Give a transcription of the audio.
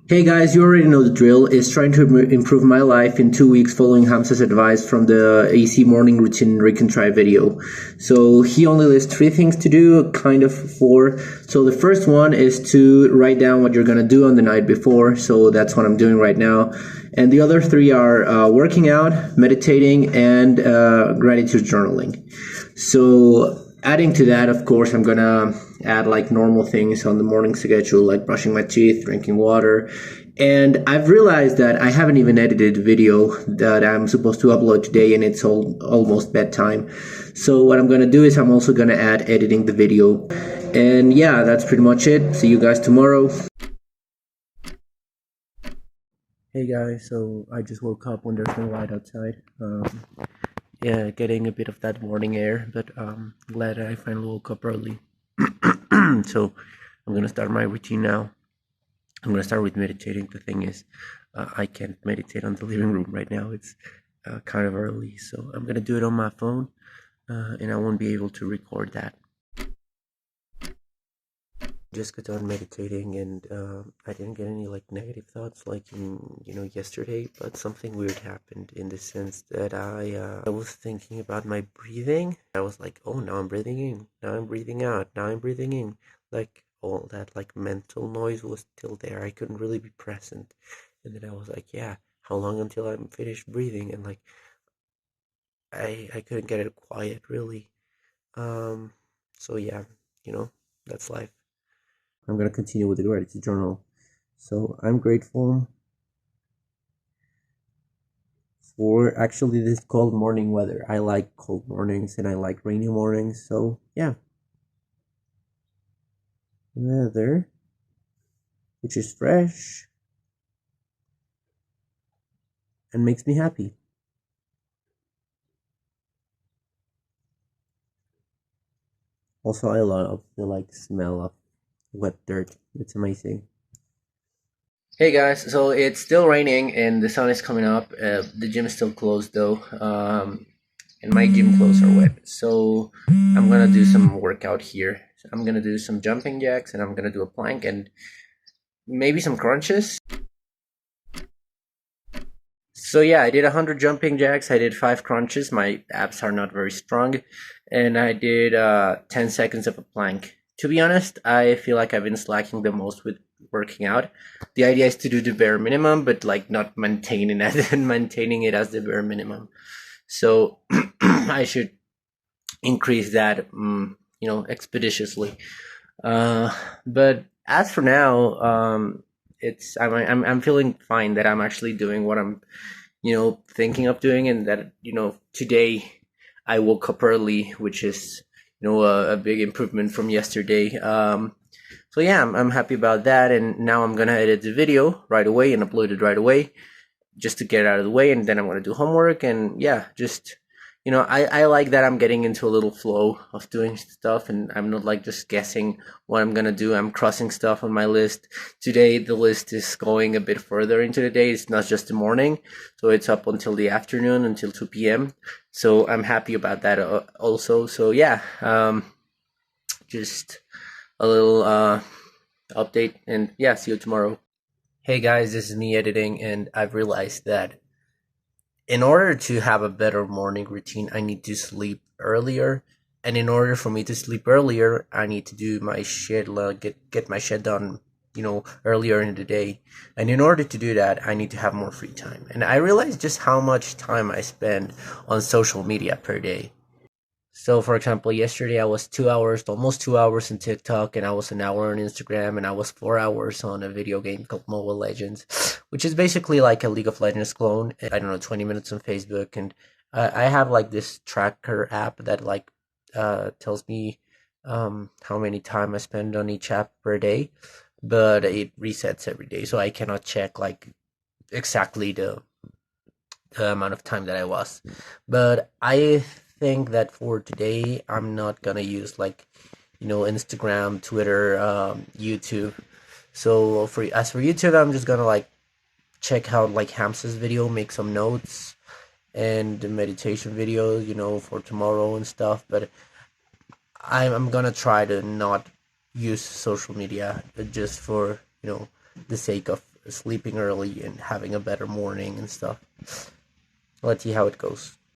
Hey guys, you already know the drill. It's trying to improve my life in 2 weeks following Hamza's advice from the AC morning routine Try video. So he only lists 3 things to do, kind of 4. So the first one is to write down what you're gonna do on the night before. So that's what I'm doing right now. And the other 3 are working out, meditating, and gratitude journaling. So adding to that, of course, I'm gonna add like normal things on the morning schedule, like brushing my teeth, drinking water. And I've realized that I haven't even edited the video that I'm supposed to upload today, and it's almost bedtime. So what I'm gonna do is I'm also gonna add editing the video. And yeah, that's pretty much it. See you guys tomorrow. Hey guys, so I just woke up when there's no light outside. Yeah, getting a bit of that morning air, but glad I finally woke up early. So I'm gonna start my routine now. I'm gonna start with meditating. The thing is, I can't meditate on the living room right now. It's kind of early, so I'm gonna do it on my phone, and I won't be able to record that. Just got done meditating, and I didn't get any like negative thoughts like in yesterday, but something weird happened in the sense that I was thinking about my breathing. I was like, oh, now I'm breathing in, now I'm breathing out, now I'm breathing in. Like all that like mental noise was still there. I couldn't really be present, and then I was like, yeah, how long until I'm finished breathing? And like I couldn't get it quiet really. So yeah, that's life. I'm going to continue with the gratitude journal. So I'm grateful for actually this cold morning weather. I like cold mornings and I like rainy mornings. So yeah. Weather, which is fresh and makes me happy. Also, I love the like smell of wet dirt. It's amazing. Hey guys, so it's still raining and the sun is coming up. The gym is still closed though, and my gym clothes are wet. So I'm gonna do some workout here. So I'm gonna do some jumping jacks and I'm gonna do a plank and maybe some crunches. So yeah, I did 100 jumping jacks. I did 5 crunches. My abs are not very strong, and I did 10 seconds of a plank. To be honest, I feel like I've been slacking the most with working out. The idea is to do the bare minimum, but like not maintaining it and maintaining it as the bare minimum. So I should increase that, expeditiously. But as for now, I'm feeling fine that I'm actually doing what I'm thinking of doing, and that today I woke up early, which is a big improvement from yesterday. So yeah, I'm happy about that, and now I'm gonna edit the video right away and upload it right away, just to get it out of the way, and then I'm gonna do homework, and yeah, just I like that I'm getting into a little flow of doing stuff, and I'm not like just guessing what I'm gonna do. I'm crossing stuff on my list. Today the list is going a bit further into the day. It's not just the morning, so it's up until the afternoon, until 2 p.m. So I'm happy about that also. So yeah, just a little update, and yeah, see you tomorrow. Hey guys, this is me editing, and I've realized that in order to have a better morning routine, I need to sleep earlier. And in order for me to sleep earlier, I need to do my shit, like get my shit done, earlier in the day. And in order to do that, I need to have more free time. And I realized just how much time I spend on social media per day. So, for example, yesterday I was 2 hours, almost 2 hours on TikTok, and I was an hour on Instagram, and I was 4 hours on a video game called Mobile Legends, which is basically like a League of Legends clone. I don't know, 20 minutes on Facebook, and I have like this tracker app that like tells me how many time I spend on each app per day, but it resets every day, so I cannot check like exactly the amount of time that I was. But I think that for today, I'm not gonna use like, Instagram, Twitter, YouTube. So for YouTube, I'm just gonna like check out like Hamza's video, make some notes, and the meditation video, for tomorrow and stuff. But I'm gonna try to not use social media just for the sake of sleeping early and having a better morning and stuff. Let's see how it goes.